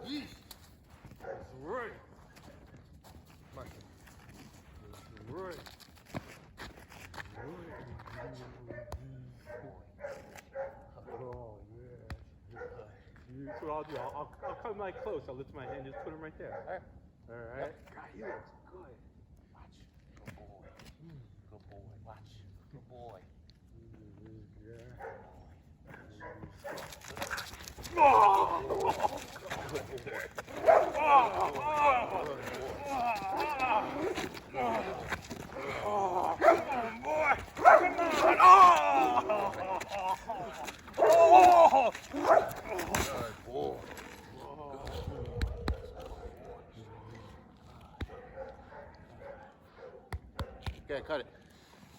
Yeesh. That's right. That's right. Oh, yeah. So what I'll do, I'll come like close. I'll lift my hand, just put him right there. All right. All right. God, he looks good. Watch. Good boy. Good boy. Watch. Good boy. Okay, cut it.